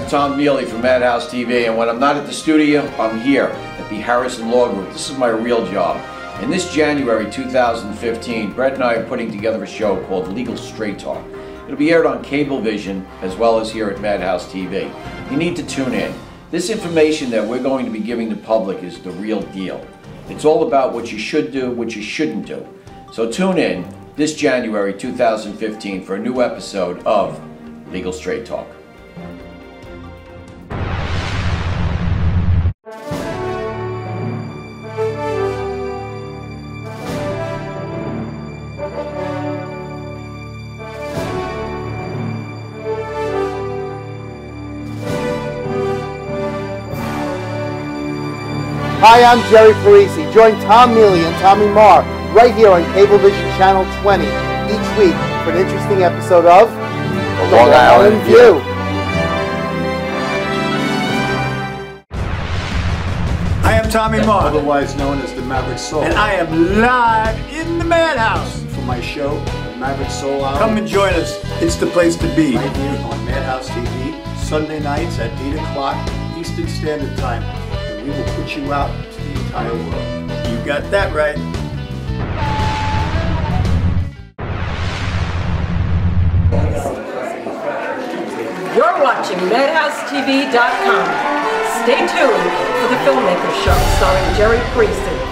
I'm Tom Mealy from Madhouse TV, and when I'm not at the studio, I'm here at the Harrison Law Group. This is my real job. And this January 2015, Brett and I are putting together a show called Legal Straight Talk. It'll be aired on Cablevision as well as here at Madhouse TV. You need to tune in. This information that we're going to be giving the public is the real deal. It's all about what you should do, what you shouldn't do. So tune in this January 2015 for a new episode of Legal Straight Talk. Hi, I'm Jerry Parisi. Join Tom Mealy and Tommy Marr right here on Cablevision Channel 20 each week for an interesting episode of The Long Island View. I am Tommy Marr, otherwise known as the Maverick Soul, and I am live in the Madhouse for my show, the Maverick Soul Hour. Come and join us. It's the place to be. Right here on Madhouse TV, Sunday nights at 8 o'clock Eastern Standard Time. We will put you out to the entire world. You got that right. You're watching MadhouseTV.com. Stay tuned for the Filmmakers Show starring Jerry Parisi.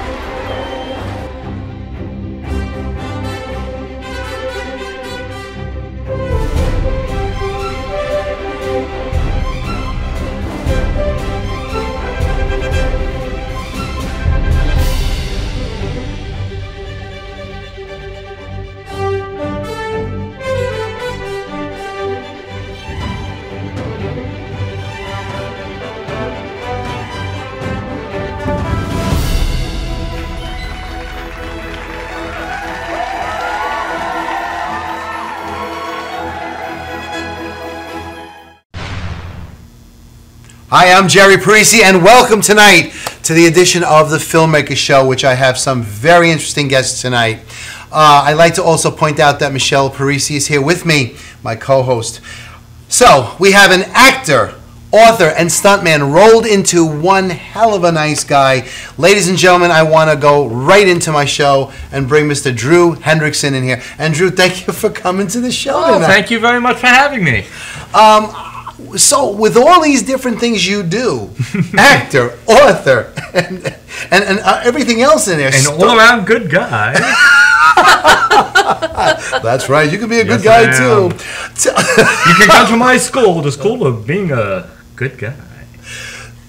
Hi, I'm Jerry Parisi, and welcome tonight to the edition of the Filmmakers Show, which I have some very interesting guests tonight. I'd like to also point out that Michelle Parisi is here with me, my co-host. So, we have an actor, author, and stuntman rolled into one hell of a nice guy. Ladies and gentlemen, I want to go right into my show and bring Mr. Drew Hendrickson in here. And Drew, thank you for coming to the show tonight. Thank you very much for having me. So, with all these different things you do, actor, author, and everything else in there, an all-around good guy. That's right. You can be a good guy too. You can come to my school, the school of being a good guy.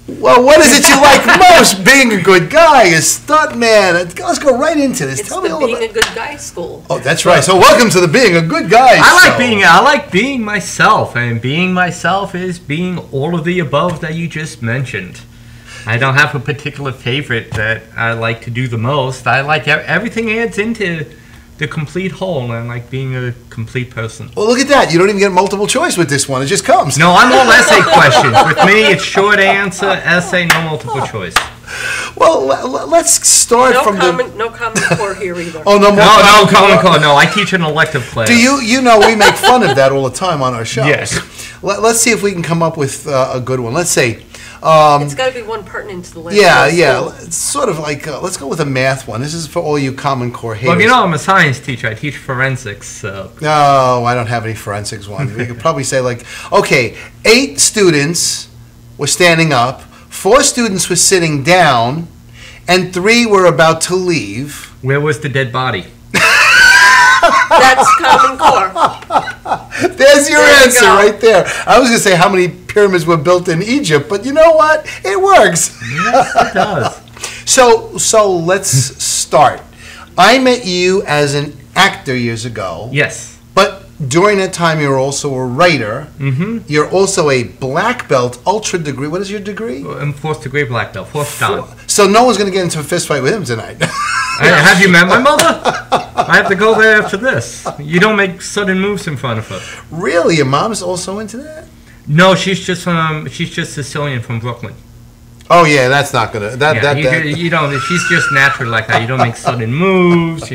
Well, what is it you like most? Being a good guy, a stuntman. Let's go right into this. It's Tell me the all Being about a Good Guy School. Oh, that's right. So, welcome to the Being a Good Guy. I like being myself, and being myself is being all of the above that you just mentioned. I don't have a particular favorite that I like to do the most. I like everything adds into the complete whole, and I like being a complete person. Well, look at that. You don't even get multiple choice with this one. It just comes. No, I'm all essay questions. With me, it's short answer, essay, no multiple choice. Well, let's start from No Common Core here either. Oh, no more. No Common Core. No, I teach an elective class. Do you know we make fun of that all the time on our show? Yes. Let's see if we can come up with a good one. Let's say. It's got to be one pertinent to the last. Yeah. It's sort of like let's go with a math one. This is for all you Common Core haters. Well, you know, I'm a science teacher. I teach forensics. So. No, I don't have any forensics ones. We could probably say like, okay, 8 students were standing up, 4 students were sitting down, and 3 were about to leave. Where was the dead body? That's Common Core. There's your answer right there. I was going to say how many pyramids were built in Egypt, but you know what? It works. Yes, it does. So let's start. I met you as an actor years ago. Yes. But during that time, you're also a writer. Mm-hmm. You're also a black belt, ultra degree. What is your degree? I'm 4th degree black belt, 4th dan. So no one's going to get into a fist fight with him tonight. Have you met my mother? I have to go there after this. You don't make sudden moves in front of her. Really? Your mom's also into that? No, she's just Sicilian from Brooklyn. Oh yeah, that's not gonna. You don't. She's just natural like that. You don't make sudden moves.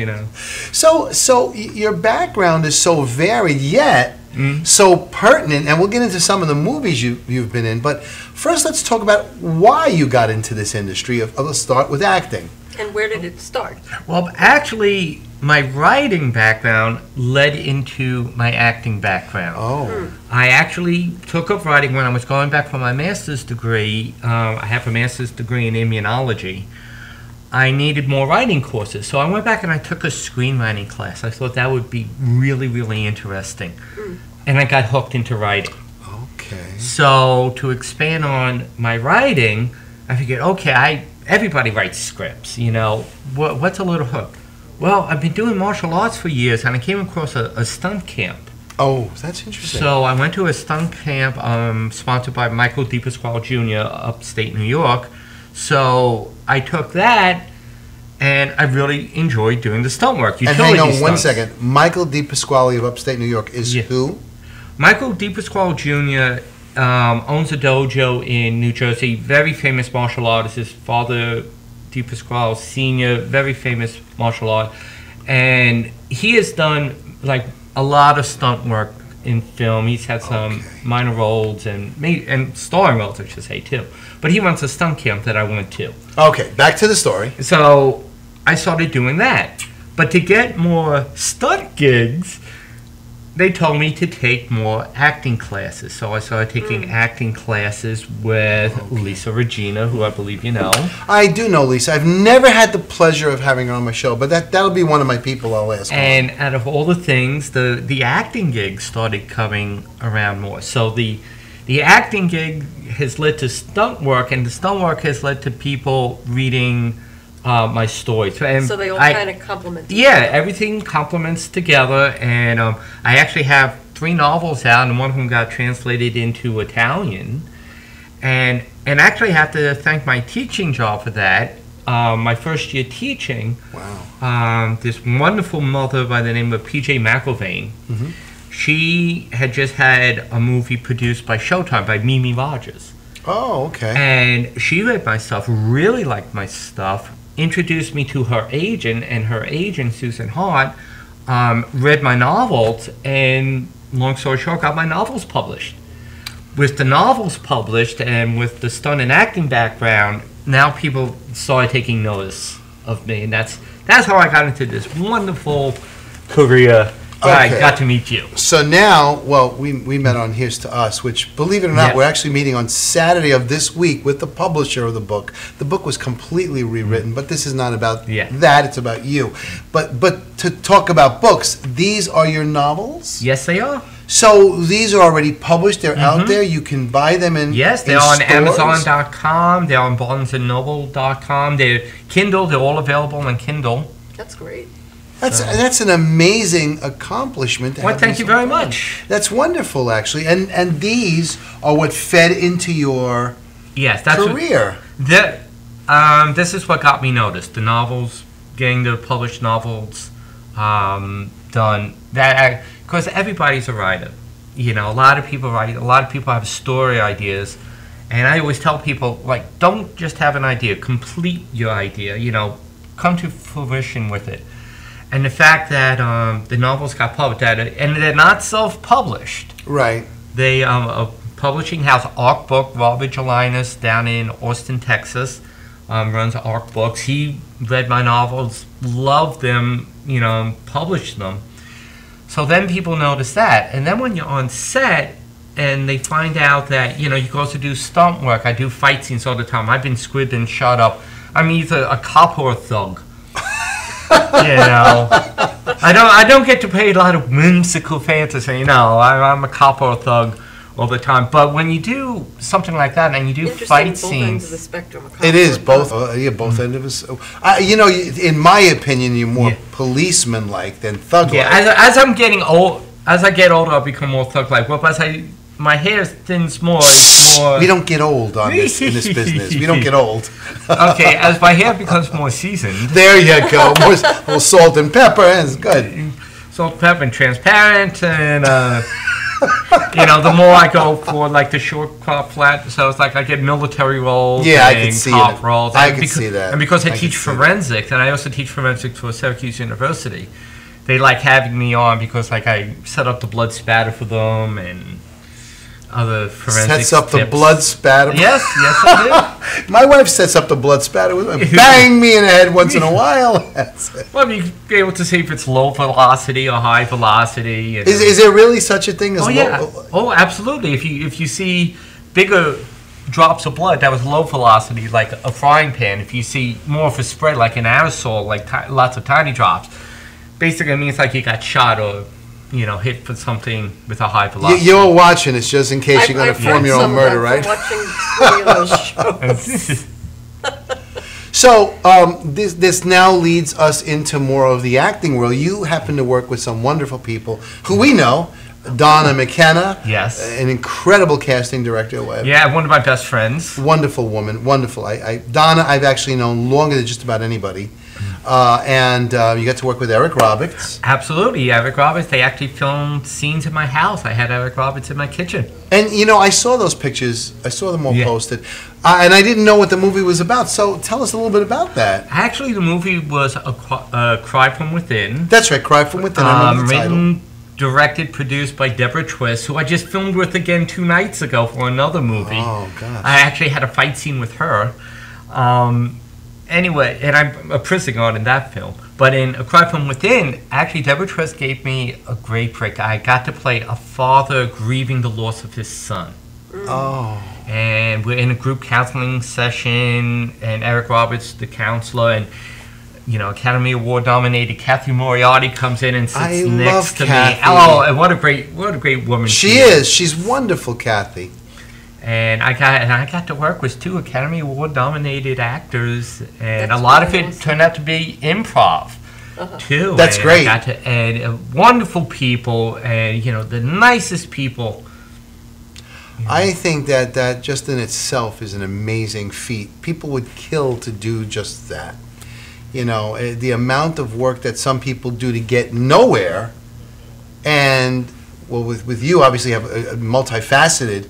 So your background is so varied, yet so pertinent, and we'll get into some of the movies you've been in. But first, let's talk about why you got into this industry. Let's start with acting. And where did it start? Well, actually, my writing background led into my acting background. Oh. I actually took up writing when I was going back for my master's degree. I have a master's degree in immunology. I needed more writing courses, so I went back and I took a screenwriting class. I thought that would be really, really interesting. And I got hooked into writing. Okay. So to expand on my writing, I figured, okay, everybody writes scripts, what's a little hook? Well, I've been doing martial arts for years, and I came across a stunt camp. Oh, that's interesting. So I went to a stunt camp sponsored by Michael DePasquale Jr., upstate New York. So I took that, and I really enjoyed doing the stunt work. And hang on 1 second. Michael DePasquale of upstate New York is who? Michael DePasquale Jr. Owns a dojo in New Jersey. Very famous martial artist. His father, DePasquale Sr., very famous martial art. And he has done like a lot of stunt work in film. He's had some minor roles and starring roles, I should say, too. But he runs a stunt camp that I went to. Okay, back to the story. So I started doing that. But to get more stunt gigs, they told me to take more acting classes. So I started taking acting classes with Lisa Regina, who I believe you know. I do know Lisa. I've never had the pleasure of having her on my show, but that'll be one of my people I'll ask. And out of all the things, the acting gigs started coming around more. So the acting gig has led to stunt work, and the stunt work has led to people reading my stories. And so they all kind of complement together. Yeah, everything complements together, and I actually have 3 novels out, and one of them got translated into Italian. And actually I have to thank my teaching job for that. My first year teaching, this wonderful mother by the name of P.J. McIlvain, she had just had a movie produced by Showtime, by Mimi Rogers. Oh, okay. And she read my stuff, really liked my stuff, introduced me to her agent, and her agent, Susan Hart, read my novels, and long story short, got my novels published. With the novels published, and with the stunt and acting background, now people started taking notice of me, and that's how I got into this wonderful career. I got to meet you. So now, well, we met on Here's to Us, which, believe it or not, we're actually meeting on Saturday of this week with the publisher of the book. The book was completely rewritten, but this is not about that. It's about you. But to talk about books, these are your novels? Yes, they are. So these are already published. They're out there. You can buy them in Yes, they're on Amazon.com. They're on BarnesandNoble.com. They're Kindle. They're all available on Kindle. That's great. That's an amazing accomplishment. Well, thank you very much. That's wonderful, actually. And these are what fed into your career. This is what got me noticed. The novels, getting the published novels done. Because everybody's a writer. A lot of people write. A lot of people have story ideas. And I always tell people, like, don't just have an idea. Complete your idea. Come to fruition with it. And the fact that the novels got published, and they're not self-published. Right. They a publishing house, Arc Book, Rob Vigilinas, down in Austin, Texas, runs Arc Books. He read my novels, loved them, published them. So then people notice that. And then when you're on set and they find out that, you can also do stunt work. I do fight scenes all the time. I've been squibbed and shot up. I'm either a cop or a thug. I don't get to play a lot of whimsical fantasy. I'm a cop or a thug all the time. But when you do something like that and you do fight scenes, both ends of the spectrum. It is both. Both ends of it. In my opinion, you're more policeman-like than thug-like. Yeah. As I'm getting old, as I get older, I'll become more thug-like. Well, as my hair thins more. It's more. We don't get old in this business. We don't get old. Okay, as my hair becomes more seasoned. There you go. More salt and pepper, and it's good. Salt, pepper, and transparent, and The more I go for like the short crop flat, so it's like I get military roles, Yeah, I and can see cop it. roles. I And can see that. And because I I teach can see that. forensics, and I also teach forensics for Syracuse University, they like having me on because like I set up the blood spatter for them and other forensic Sets up the tips. blood spatter. Yes, I My wife sets up the blood spatter with bang me in the head once in a while. That's it. do. Well, you be able to see if it's low velocity or high velocity. And Is there really such a thing as oh yeah, low? oh absolutely. If you see bigger drops of blood, that was low velocity, like a frying pan. If you see more of a spread, like an aerosol, like lots of tiny drops, basically it means like you got shot or hit for something with a high velocity. You're watching this just in case you're going to form your own murder, right? Watching three of those shows. So this now leads us into more of the acting world. You happen to work with some wonderful people who we know. Donna McKenna, Yes. an incredible casting director. Yeah, one of my best friends. Wonderful woman, wonderful. Donna, I've actually known longer than just about anybody. And you got to work with Eric Roberts. Absolutely, Eric Roberts. They actually filmed scenes in my house. I had Eric Roberts in my kitchen. And, I saw those pictures. I saw them all Yeah. posted. And I didn't know what the movie was about. So tell us a little bit about that. Actually, the movie was a Cry From Within. That's right, Cry From Within. I remember the title. Written, directed, produced by Deborah Twist, who I just filmed with again 2 nights ago for another movie. Oh, gosh. I actually had a fight scene with her. Anyway, and I'm a prison guard in that film. But in A Cry From Within, actually Deborah Twist gave me a great break. I got to play a father grieving the loss of his son. Oh. And we're in a group counseling session, and Eric Roberts, the counselor, and Academy Award nominated Kathy Moriarty comes in and sits I love next to Kathy. me. Oh, and what a great woman She is. She's wonderful, Kathy. And I got to work with 2 Academy Award nominated actors, and That's a lot of really it awesome. turned out to be improv too. That's And great. and wonderful people, and the nicest people. I think that just in itself is an amazing feat. People would kill to do just that. The amount of work that some people do to get nowhere, and well, with you obviously have a multifaceted.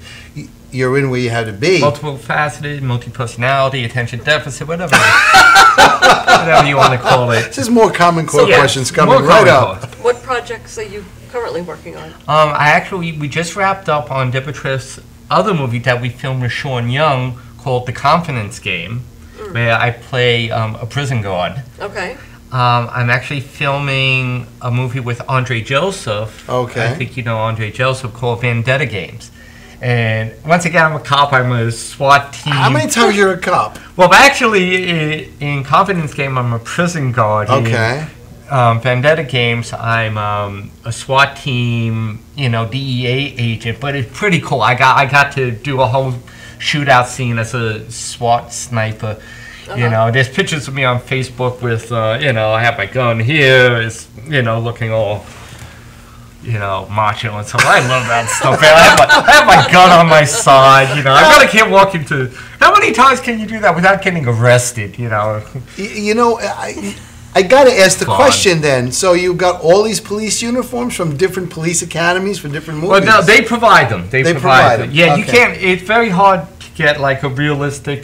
You're in where you have to be. Multiple faceted, multi-personality, attention deficit, whatever you want to call it. This is more Common Core Yes, questions coming more right Common up. Core. What projects are you currently working on? We just wrapped up on Deborah Twist's other movie that we filmed with Sean Young called The Confidence Game, where I play a prison guard. Okay. I'm actually filming a movie with Andre Joseph. Okay. I think you know Andre Joseph, called Vendetta Games. And once again, I'm a cop. I'm a SWAT team. How many times you're a cop? Well, actually, in Confidence Game, I'm a prison guard. Okay. In Vendetta Games, I'm a SWAT team, DEA agent. But it's pretty cool. I got to do a whole shootout scene as a SWAT sniper. There's pictures of me on Facebook with, I have my gun here. It's, looking all, macho and stuff. I love that stuff. I have my gun on my side. I really can't walk into. How many times can you do that without getting arrested? I got to ask the Fun. question then. So you got all these police uniforms from different police academies for different movies? Well, no, they provide them. They provide them. Yeah, you Okay. can't. It's very hard to get like a realistic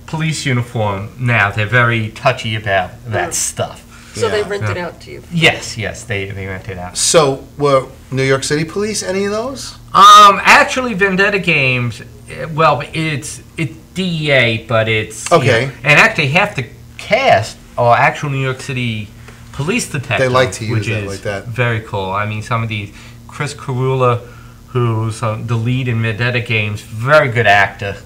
police uniform now. They're very touchy about that stuff. So they Yeah. rent it out to you. Yes, they rent it out. So were New York City police any of those? Actually, Vendetta Games. Well, it's DEA, but it's Okay. and actually, half the cast are actual New York City police detectives. They like to use which that is like that. Very cool. I mean, some of these Chris Carula, who's the lead in Vendetta Games, very good actor.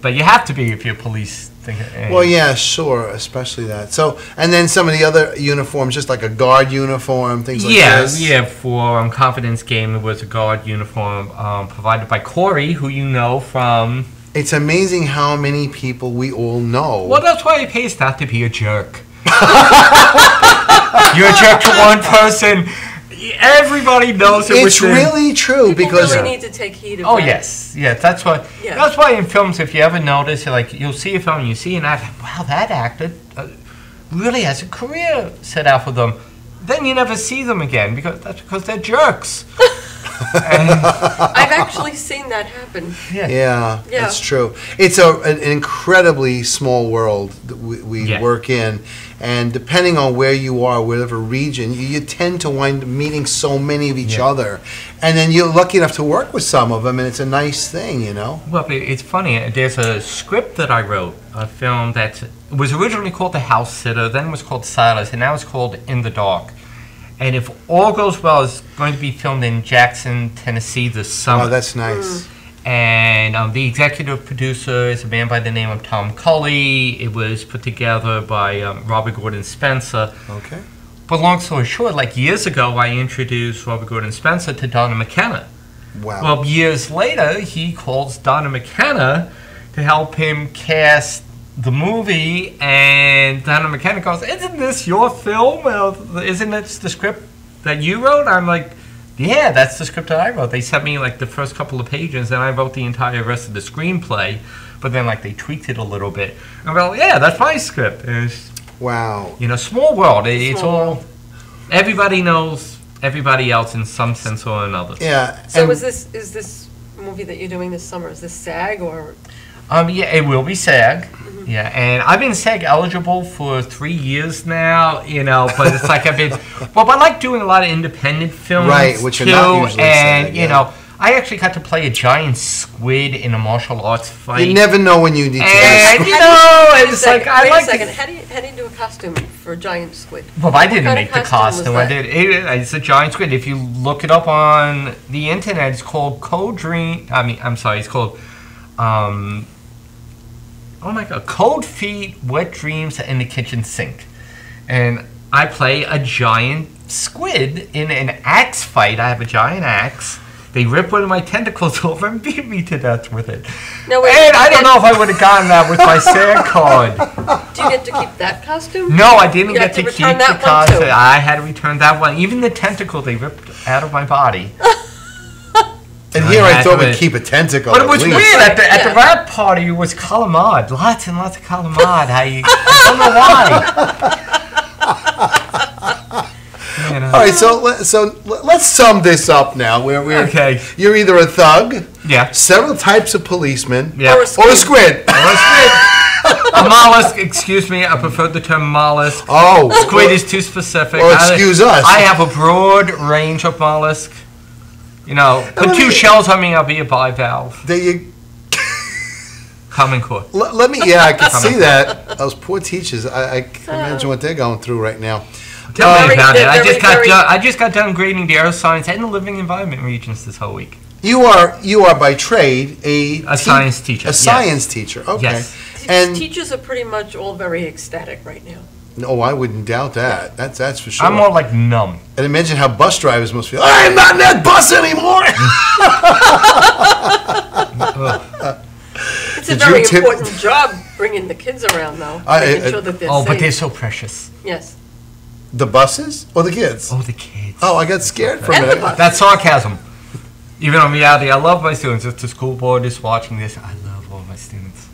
But you have to be if you're a police thing. Well, yeah, sure, especially that. So, and then some of the other uniforms, just like a guard uniform, things like this. Yeah. For Confidence Game, it was a guard uniform provided by Corey, who you know from. It's amazing how many people we all know. Well, that's why it pays not to be a jerk. You're a jerk to one person. Everybody knows it. It's really true People because really need to take heed of Oh that. yes, that's why. Yeah. That's why in films, if you ever notice, you'll see a film, and you see an actor. Wow, that actor really has a career set out for them. then you never see them again because they're jerks. I've actually seen that happen. Yeah, Yeah. that's true. It's an incredibly small world that we work in, and depending on where you are, whatever region, you tend to wind up meeting so many of each other, and then you're lucky enough to work with some of them, and it's a nice thing, you know? Well, it's funny. There's a script that I wrote, a film that was originally called The House Sitter, then was called Silas, and now it's called In the Dark. And if all goes well, it's going to be filmed in Jackson, Tennessee this summer. Oh, that's nice. And the executive producer is a man by the name of Tom Cully. It was put together by Robert Gordon Spencer. Okay. But long story short, like years ago, I introduced Robert Gordon Spencer to Donna McKenna. Wow. Well, years later, he calls Donna McKenna to help him cast the movie, and Donna McKenna goes, "Isn't this your film? Isn't this the script that you wrote?" I'm like, "Yeah, that's the script that I wrote." They sent me like the first couple of pages, and I wrote the entire rest of the screenplay. But then like they tweaked it a little bit. I'm like, "Yeah, that's my script." And it's, wow. you know, small world. It's all everybody knows everybody else in some sense or another. Yeah. So is this movie that you're doing this summer, is this SAG or? Yeah, it will be SAG. Yeah, and I've been SAG eligible for 3 years now, you know, but it's like I've been, well, I like doing a lot of independent films, right, which too, are not usually and, SAG, you know, I actually got to play a giant squid in a martial arts fight. You never know when you need to. And, you know, it's like, Wait I a like second, how do you do a costume for a giant squid? Well, I didn't What make kind the of costume was costume. that? It's a giant squid. If you look it up on the internet, it's called it's called, oh my God, Cold Feet, Wet Dreams in the Kitchen Sink. And I play a giant squid in an axe fight. I have a giant axe. They rip one of my tentacles over and beat me to death with it. No, wait, and I don't know if I would have gotten that with my SAG card. Do you get to keep that costume? No, I didn't You get have to to keep return the that one, costume. too. I had to return that one. Even the tentacle they ripped out of my body. And here I thought had we'd to- keep a tentacle. But it at was least. weird. At the Yeah. rap party, it was calamad. Lots and lots of calamad. I don't know why. You know. All right, so let's sum this up now. Okay. You're either a thug, Yeah. several types of policemen, Yeah. Or a or a squid. A mollusk, excuse me, I prefer the term mollusk. Oh, Squid is too specific. Or excuse us. I have a broad range of mollusk. You know, put let two me- shells on me, I'll be a bivalve. There you. Common core. Let me. Yeah, I can see that. Those poor teachers. I can imagine what they're going through right now. Tell me about it. they're very- I just got done grading the air science and the living environment regions this whole week. You are by trade a science teacher, A yes. science teacher. Okay. Yes. And Teachers are pretty much all very ecstatic right now. no, I wouldn't doubt that. That's for sure. I'm more like numb. And imagine how bus drivers must feel. I'm not in that bus anymore. It's a Did you very tip- important job bringing the kids around, though. Making sure that they're Oh, safe. but they're so precious. Yes. The buses or the kids? Oh, the kids. Oh, I got scared for a And the minute. bus. That's sarcasm. Even on reality, I love my students. If the school board is watching this, I love all my students.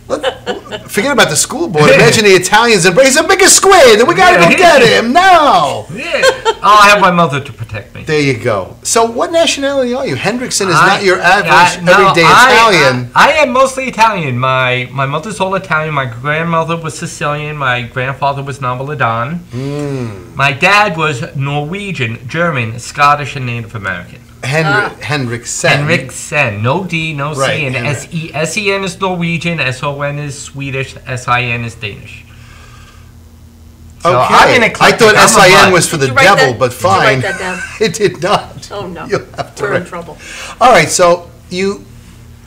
Forget about the school board. Imagine the Italians embrace a bigger squid, and we gotta go get him now. Yeah. Oh, I have my mother to protect me. There you go. So, what nationality are you? Hendrickson is not your average no, everyday Italian. I am mostly Italian. My mother's all Italian. My grandmother was Sicilian. My grandfather was Napolitan. My dad was Norwegian, German, Scottish, and Native American. Henriksen. Henriksen. No D, no C. Right, And Henrik. S-E-N is Norwegian, S-O-N is Swedish, S-I-N is Danish. So Okay. I'm in a I eclectic. thought I'm a S-I-N mutt. was for the Did you write devil, that- but did you write fine. that down? It did not. Oh, no. You'll have to We're in write- trouble. All right, so you're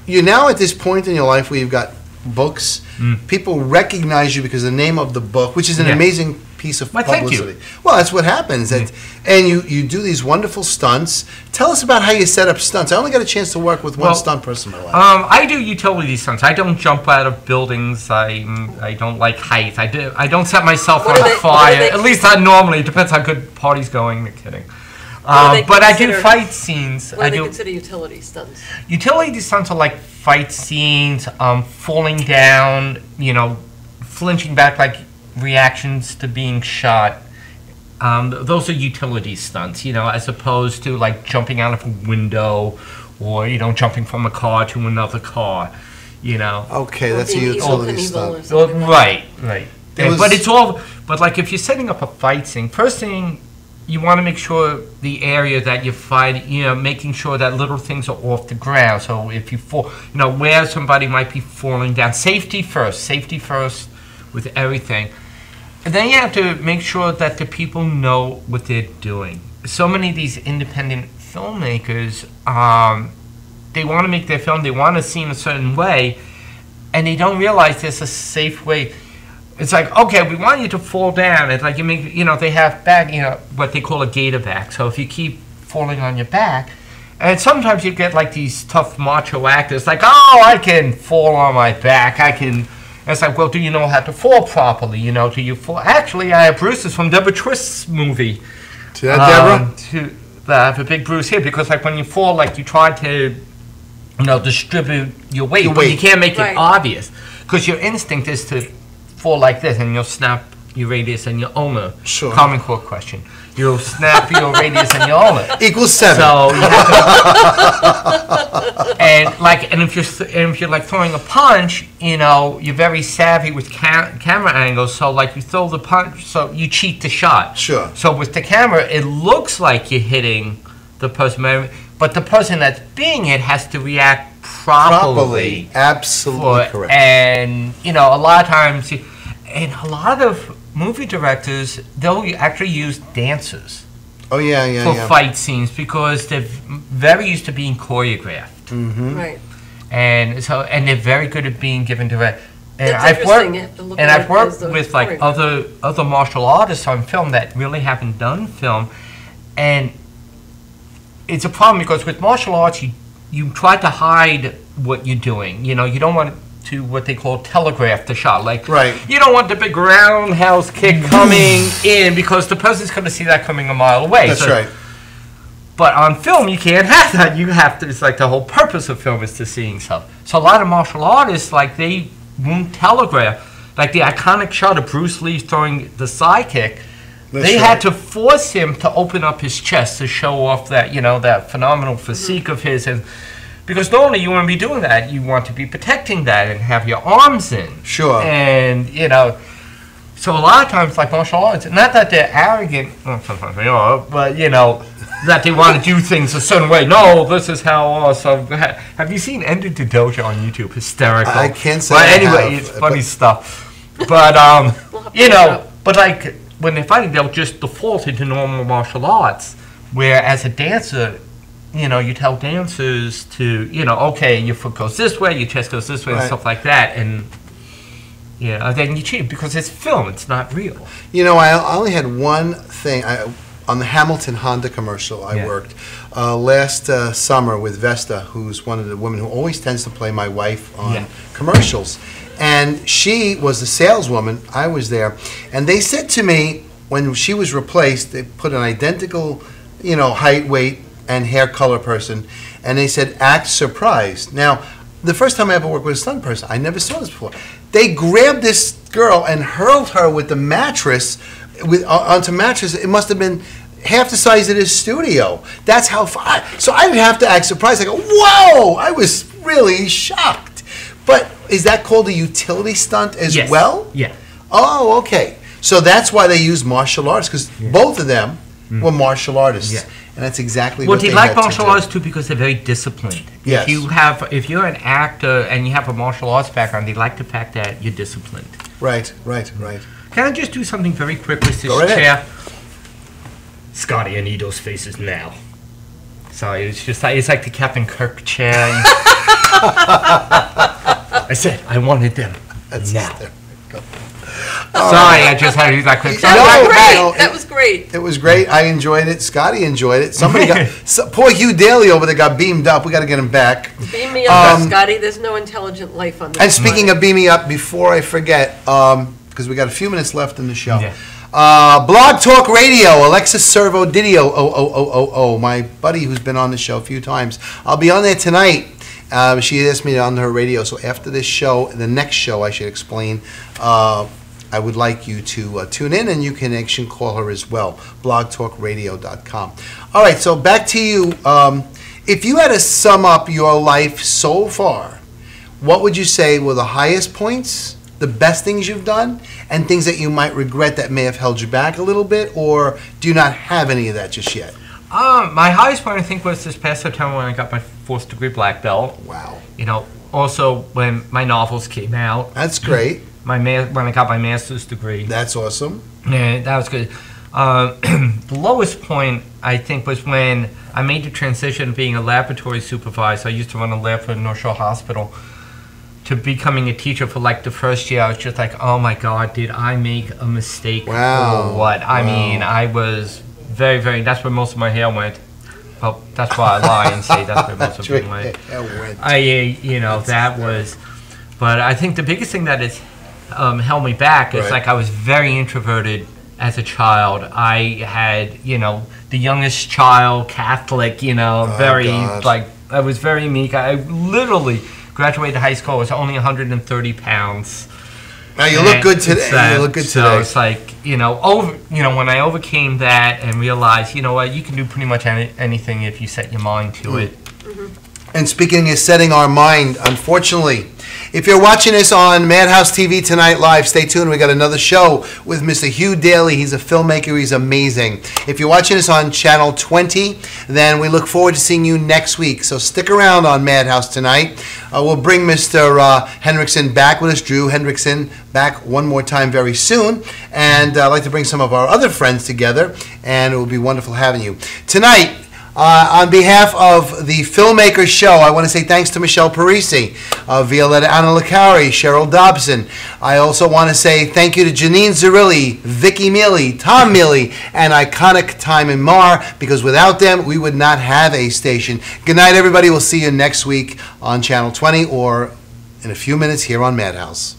now at this point in your life where you've got books. People recognize you because of the name of the book, which is an Yeah. amazing piece of Why, thank you. publicity. Well, that's what happens. And you do these wonderful stunts. Tell us about how you set up stunts. I only got a chance to work with one Well, stunt person in my life. I do utility stunts. I don't jump out of buildings. I don't like height. I don't set myself What on are they- fire. what are they- At least not normally. It depends how good the party's going. No kidding. are they But I do considered- fight scenes. What I do they do consider utility stunts? utility stunts are like fight scenes, falling down, flinching back, like reactions to being shot. those are utility stunts, as opposed to like jumping out of a window or, jumping from a car to another car, Okay, that's a Being utility Knievel or stunt. something like Right. was- But like if you're setting up a fight scene, first thing you want to make sure the area that you fight, making sure that little things are off the ground. So if you fall, where somebody might be falling down, safety first with everything. And then you have to make sure that the people know what they're doing. So many of these independent filmmakers, they want to make their film, they want to seem a certain way, and they don't realize there's a safe way. It's like, okay, we want you to fall down. It's like they have back, what they call a gator back. So if you keep falling on your back, and sometimes you get like these tough macho actors, like, oh, I can fall on my back. And it's like, well, do you know how to fall properly? Do you fall? Actually, I have bruises from Deborah Twist's movie. See that, Deborah? I have a big bruise here because, like, when you fall, like, you try to, distribute your weight, but you can't make it obvious because your instinct is to fall like this, and you'll snap your radius and your ulnar. Sure. Common Core question. You'll snap your radius and your ulnar. Equals 7. So you have to, and if you're like throwing a punch, you're very savvy with camera angles. So like you throw the punch, so you cheat the shot. Sure. So with the camera, it looks like you're hitting the person, but the person that's being hit has to react properly. Absolutely correct. And a lot of times, and a lot of movie directors, they'll actually use dancers. Oh yeah, for fight scenes because they're very used to being choreographed. Mm-hmm. Right. And they're very good at being given direct. And That's I've interesting. You have to look at I've it as worked those with like other martial artists on film that really haven't done film, and it's a problem because with martial arts you try to hide what you're doing. You don't want to what they call telegraph the shot. Like you don't want the big roundhouse kick coming in because the person's going to see that coming a mile away. That's right. But on film, you can't have that. You have to. It's like the whole purpose of film is to seeing stuff. So a lot of martial artists, like they won't telegraph. Like the iconic shot of Bruce Lee throwing the side kick. They had to force him to open up his chest to show off that that phenomenal physique of his, and because normally you wouldn't be doing that. You want to be protecting that and have your arms in. Sure. And so a lot of times, like martial arts, not that they're arrogant, well, sometimes they are, but that they want to do things a certain way. No, this is how awesome. Have you seen Ender the Dojo on YouTube? Hysterical. I can't say. But anyway, it's funny stuff. But but like when they're fighting, they'll just default into normal martial arts. Where as a dancer, you tell dancers to, okay, your foot goes this way, your chest goes this way, and stuff like that, and then you cheat because it's film, it's not real. I only had one thing. On the Hamilton Honda commercial I worked last summer with Vesta, who's one of the women who always tends to play my wife on commercials. And she was the saleswoman. I was there. And they said to me, when she was replaced, they put an identical, height, weight, and hair color person. And they said, act surprised. Now, the first time I ever worked with a stunt person, I never saw this before. They grabbed this girl and hurled her with the mattress, onto mattress. It must have been half the size of this studio. That's how far. So I didn't have to act surprised. I go, whoa! I was really shocked. But is that called a utility stunt as well? Yeah. Oh, okay. So that's why they use martial arts, because both of them were martial artists. Yeah. And that's exactly what they like had to martial do. arts too because they're very disciplined. Yes. If you're an actor and you have a martial arts background, they like the fact that you're disciplined. Right. Can I just do something very quick with this chair? Scotty, I need those faces now. Sorry, it's like the Captain Kirk chair. I said I wanted them now. Sorry, I just had to do that quick. That was great. It was great. I enjoyed it. Scotty enjoyed it. Somebody poor Hugh Daly over there got beamed up. We got to get him back. Beam me up, Scotty. There's no intelligent life on this And speaking of beaming up, before I forget, because we got a few minutes left in the show. Yeah. Blog Talk Radio, Alexis Servo Didio, my buddy who's been on the show a few times. I'll be on there tonight. She asked me on her radio, so after this show, the next show I should explain, I would like you to tune in, and you can actually call her as well, blogtalkradio.com. All right, so back to you. If you had to sum up your life so far, what would you say were the highest points, the best things you've done, and things that you might regret that may have held you back a little bit, or do you not have any of that just yet? My highest point, I think, was this past September when I got my 4th degree black belt. Wow. You know, also when my novels came out. That's great. When I got my master's degree. That's awesome. Yeah, that was good. The lowest point, I think, was when I made the transition being a laboratory supervisor. I used to run a lab for North Shore Hospital, to becoming a teacher for like the first year. I was just like, oh my God, did I make a mistake? Wow. Or what? I mean, I was very, very, that's where most of my hair went. Well, that's why I lie and say that's where most of it went. That was, but I think the biggest thing that has held me back is like I was very introverted as a child. I had, the youngest child, Catholic, I was very meek. I literally graduated high school, I was only 130 pounds. Now you look good today. You look good today. So it's like, when I overcame that and realized, you know what, you can do pretty much anything if you set your mind to it. And speaking of setting our mind, unfortunately, if you're watching us on Madhouse TV tonight live, stay tuned. We got another show with Mr. Hugh Daly. He's a filmmaker. He's amazing. If you're watching us on Channel 20, then we look forward to seeing you next week. So stick around on Madhouse tonight. We'll bring Mr. Hendrickson back with us, Drew Hendrickson, back one more time very soon. And I'd like to bring some of our other friends together, and it will be wonderful having you. Tonight, on behalf of the Filmmakers Show, I want to say thanks to Michelle Parisi, Violetta Analicari, Cheryl Dobson. I also want to say thank you to Janine Zerilli, Vicky Mealy, Tom Mealy, and Iconic Time and Mar, because without them, we would not have a station. Good night, everybody. We'll see you next week on Channel 20 or in a few minutes here on Madhouse.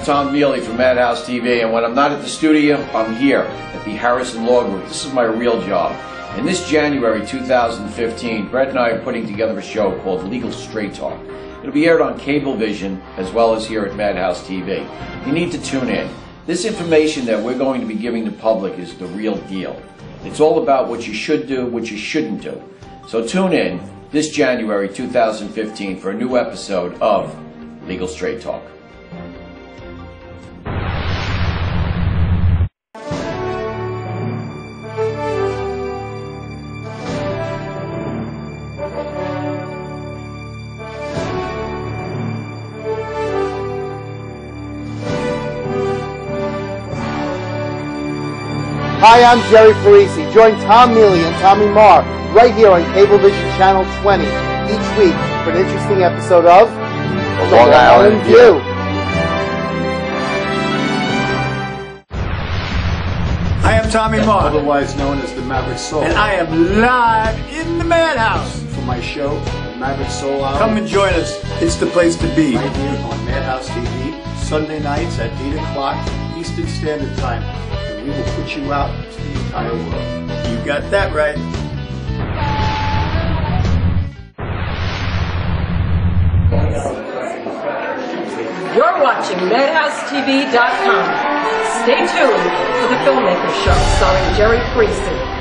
Tom Mealy from Madhouse TV, and when I'm not at the studio, I'm here at the Harrison Law Group. This is my real job. In this January 2015, Brett and I are putting together a show called Legal Straight Talk. It'll be aired on Cablevision as well as here at Madhouse TV. You need to tune in. This information that we're going to be giving the public is the real deal. It's all about what you should do, what you shouldn't do. So tune in this January 2015 for a new episode of Legal Straight Talk. Hi, I'm Jerry Parisi. Join Tom Mealy and Tommy Marr right here on Cablevision Channel 20 each week for an interesting episode of The Long Island View. I am Tommy Marr, Otherwise known as the Maverick Soul. and I am live in the Madhouse. For my show, Maverick Soul Hour. Come and join us. It's the place to be. Right here on Madhouse TV, Sunday nights at 8 o'clock Eastern Standard Time. And we will put you out to the entire world. You got that right. You're watching MadhouseTV.com. Stay tuned for the Filmmakers Show starring Jerry Parisi.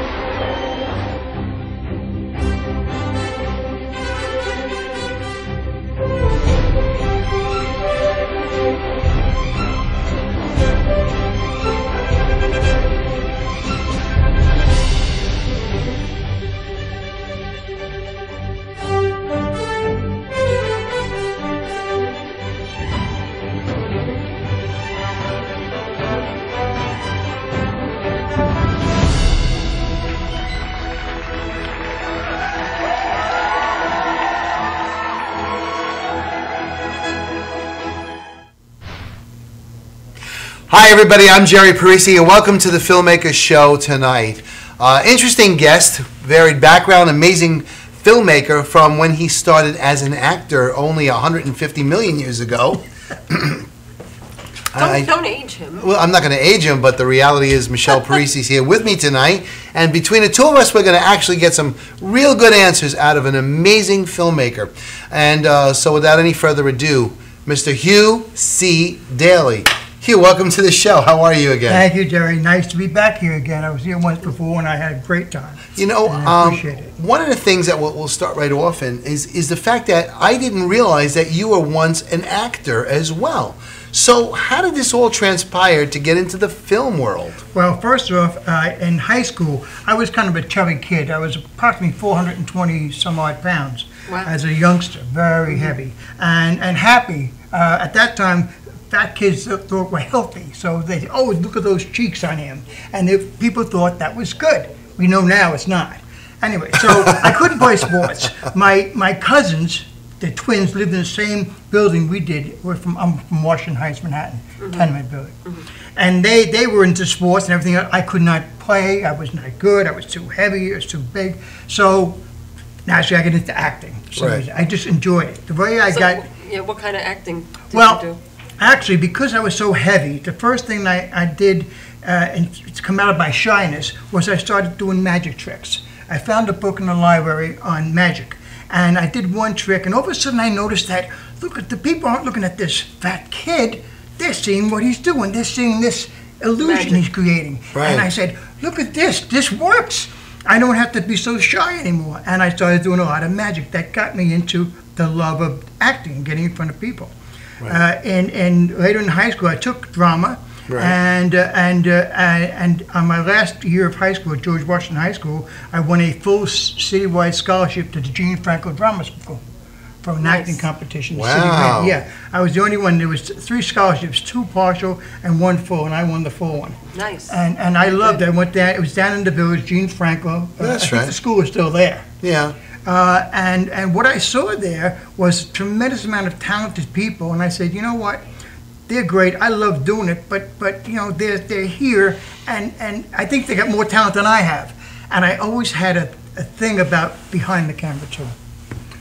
Hi, everybody. I'm Jerry Parisi, and welcome to the Filmmakers Show tonight. Interesting guest, varied background, amazing filmmaker from when he started as an actor only 150 million years ago. Don't age him. Well, I'm not going to age him, but the reality is Michelle Parisi's here with me tonight, and between the two of us, we're going to actually get some real good answers out of an amazing filmmaker. And so without any further ado, Mr. Hugh C. Daly. Hugh, welcome to the show. How are you again? Thank you, Jerry. Nice to be back here again. I was here once before and I had a great time. You know, I appreciate it. One of the things that we'll start right off in is the fact that I didn't realize that you were once an actor as well. So how did this all transpire to get into the film world? Well, first off, in high school, I was kind of a chubby kid. I was approximately 420 some odd pounds as a youngster, very heavy and happy. At that time, fat kids thought were healthy, so they said, oh, look at those cheeks on him. And people thought that was good. We know now it's not. Anyway, so I couldn't play sports. My cousins, the twins, lived in the same building we did. I'm from Washington Heights, Manhattan, tenement building. And they were into sports and everything. I could not play. I was not good. I was too heavy. I was too big. So naturally, I got into acting. So I just enjoyed it. The way I got... Yeah, what kind of acting did you do? Actually, because I was so heavy, the first thing I did, and to come out of my shyness, was I started doing magic tricks. I found a book in the library on magic, and I did one trick, and all of a sudden I noticed that, look, the people aren't looking at this fat kid, they're seeing what he's doing, they're seeing this illusion he's creating. Right. And I said, look at this works. I don't have to be so shy anymore. And I started doing a lot of magic. That got me into the love of acting, getting in front of people. Right. And later in high school, I took drama, and on my last year of high school at George Washington High School, I won a full citywide scholarship to the Gene Franco Drama School for an acting competition. Wow! Yeah, I was the only one. There was 3 scholarships, 2 partial and 1 full, and I won the full one. Nice. And I loved it. I went there. It was down in the village, Gene Franco. That's I think the school is still there. Yeah. And what I saw there was a tremendous amount of talented people, and I said, you know what, they're great. I love doing it, but you know, they're here, and I think they got more talent than I have. And I always had a thing about behind the camera too.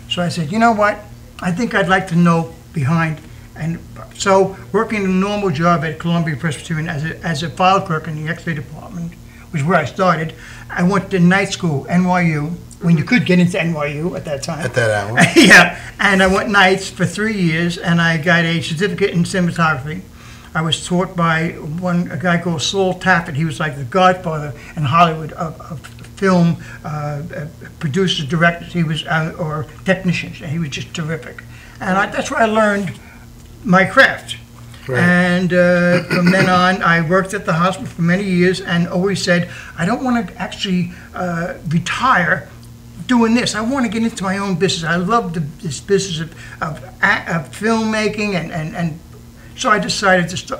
So I said, you know what, I think I'd like to know behind And so, working a normal job at Columbia Presbyterian as a file clerk in the X-ray department, which is where I started. I went to night school, NYU, when you could get into NYU at that time. At that hour. Yeah, and I went nights for 3 years, and I got a certificate in cinematography. I was taught by a guy called Saul Taffet. He was like the godfather in Hollywood of film producers, directors. He was or technicians, and he was just terrific. And that's where I learned my craft. Right. And from then on, I worked at the hospital for many years and always said, I don't want to actually retire doing this. I want to get into my own business. I love this business of filmmaking, and so I decided to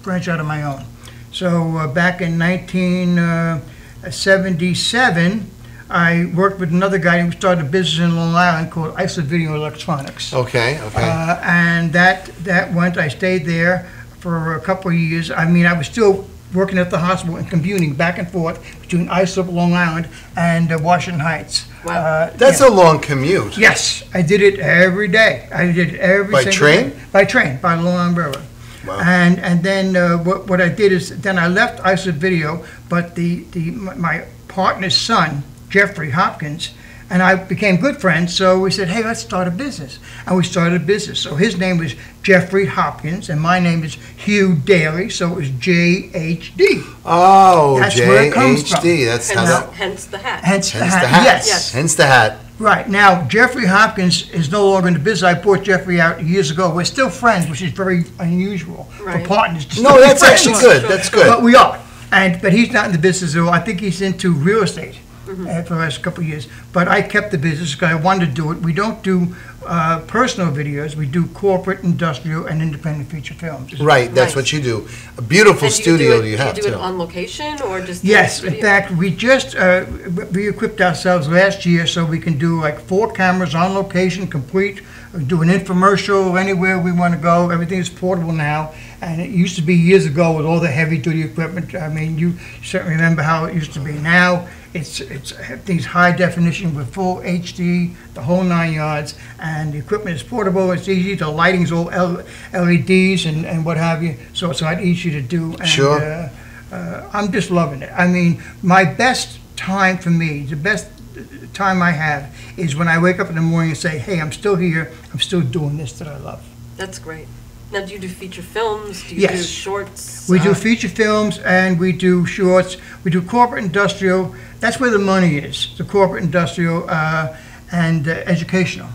branch out on my own. So back in 1977, I worked with another guy who started a business in Long Island called Isolate Video Electronics. Okay. And that went. I stayed there for a couple of years. I mean, I was still working at the hospital and commuting back and forth between Islip, Long Island, and Washington Heights. Wow. That's a long commute. Yes, I did it every day. I did it every By single train? day. By train, by Long Island Railroad. Wow. And then what I did is then I left Isolate Video, but my partner's son, Jeffrey Hopkins, and I became good friends, so we said, hey, let's start a business. And we started a business. So his name was Jeffrey Hopkins, and my name is Hugh Daly, so it was JHD. Oh, That's where it comes from. JHD. That's how that. Hence the hat. Hence the Hence hat. the hat. Yes. Hence the hat. Right. Now, Jeffrey Hopkins is no longer in the business. I bought Jeffrey out years ago. We're still friends, which is very unusual Right. for partners to No, still be that's friends. actually good. That's good. But we are. But he's not in the business at all. I think he's into real estate for the last couple of years. But I kept the business because I wanted to do it. We don't do personal videos. We do corporate, industrial, and independent feature films. Right, that's Nice. what you do. A beautiful And studio you do have you do it too. on location or just? Yes, video? in fact, we just re-equipped ourselves last year so we can do like 4 cameras on location, complete, do an infomercial anywhere we want to go. Everything is portable now, and it used to be years ago with all the heavy-duty equipment. I mean, you certainly remember how it used to be. Now, it's things high definition with full HD, the whole 9 yards, and the equipment is portable. It's easy. The lighting's all LEDs and what have you, so it's a lot easier to do. And, Sure. I'm just loving it. I mean, my best time for me, the best time I have is when I wake up in the morning and say, hey, I'm still here, I'm still doing this that I love. That's great. Now, do you do feature films? Do you Yes. do shorts? We do feature films and we do shorts. We do corporate industrial. That's where the money is, the corporate industrial and educational.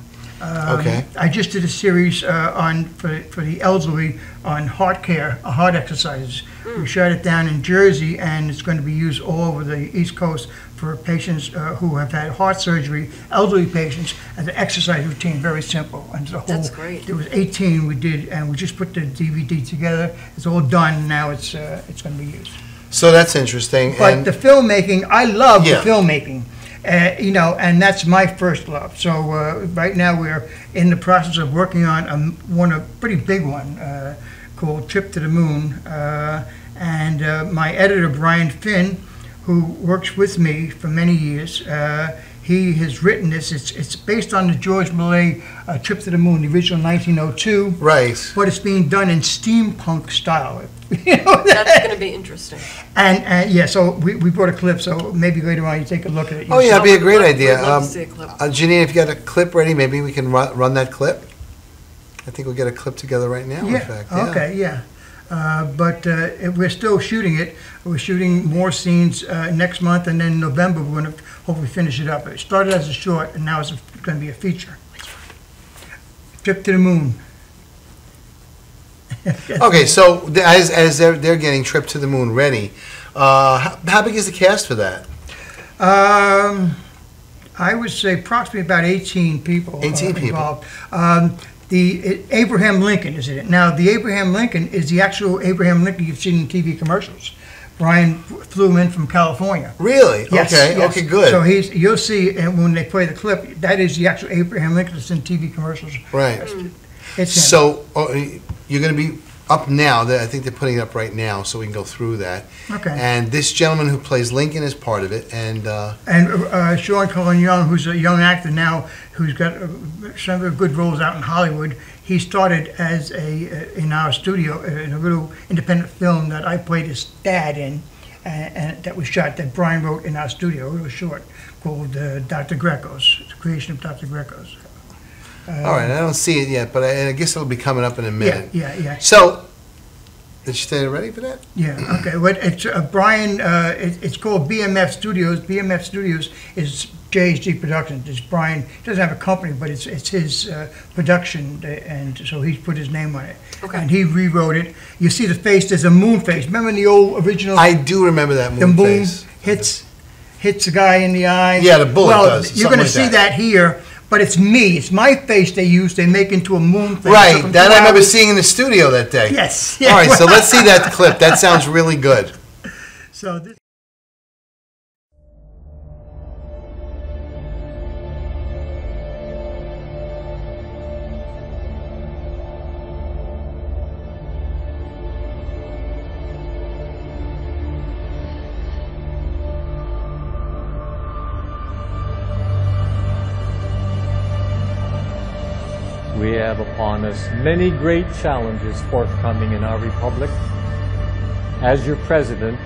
Okay. I just did a series for the elderly on heart care, heart exercises. We shot it down in Jersey, and it's going to be used all over the East Coast for patients who have had heart surgery, elderly patients, as an exercise routine, very simple. And the whole, That's great. There was 18 we did, and we just put the DVD together. It's all done, now it's going to be used. So that's interesting. But and the filmmaking, I love Yeah. the filmmaking. And that's my first love. So right now we're in the process of working on a pretty big one called Trip to the Moon. And my editor, Brian Finn, who works with me for many years, he has written this. It's based on the George Millay Trip to the Moon, the original 1902. right. But it's being done in steampunk style. That's going to be interesting. And yeah, so we brought a clip, so maybe later on you take a look at it. Oh yeah, that'd be a great We'd idea. love to see a clip. Janine, if you got a clip ready, maybe we can run that clip. I think we'll get a clip together right now. Yeah, In fact. okay, yeah. But we're still shooting it. We're shooting more scenes next month, and then in November we're going to hopefully finish it up. It started as a short, and now it's going to be a feature. Trip to the Moon. Okay, so as they're getting Trip to the Moon ready, how big is the cast for that? I would say approximately about 18 people. 18 people. Involved. The Abraham Lincoln is in it. Now, the Abraham Lincoln is the actual Abraham Lincoln you've seen in TV commercials. Brian flew in from California. Really? Yes, Okay. yes. Okay. Good. So you'll see, and when they play the clip, that is the actual Abraham Lincoln that's in TV commercials. Right. It's him. So you're going to be up now. I think they're putting it up right now, so we can go through that. Okay. And this gentleman who plays Lincoln is part of it, and Sean Cullen Young, who's a young actor now, who's got some of the good roles out in Hollywood. he started as in our studio in a little independent film that I played his dad in, and that was shot, that Brian wrote in our studio, a little short, called Dr. Greco's, The Creation of Dr. Greco's. All right, I don't see it yet, but I guess it'll be coming up in a minute. Yeah. So, did you stay ready for that? Yeah, okay. Well, it's Brian, it's called BMF Studios. BMF Studios is JHD Productions. It's Brian, he doesn't have a company, but it's his production, and so he's put his name on it. Okay. And he rewrote it. You see the face, there's a moon face. Remember in the old original? I do remember that the moon moon face. hits the guy in the eye. Yeah, the bullet does. You're going to see that here, but it's me. It's my face they make into a moon face. Right, So that I remember seeing in the studio that day. Yes. All right, so let's see that clip. That sounds really good. So this. We have upon us many great challenges forthcoming in our republic. As your president,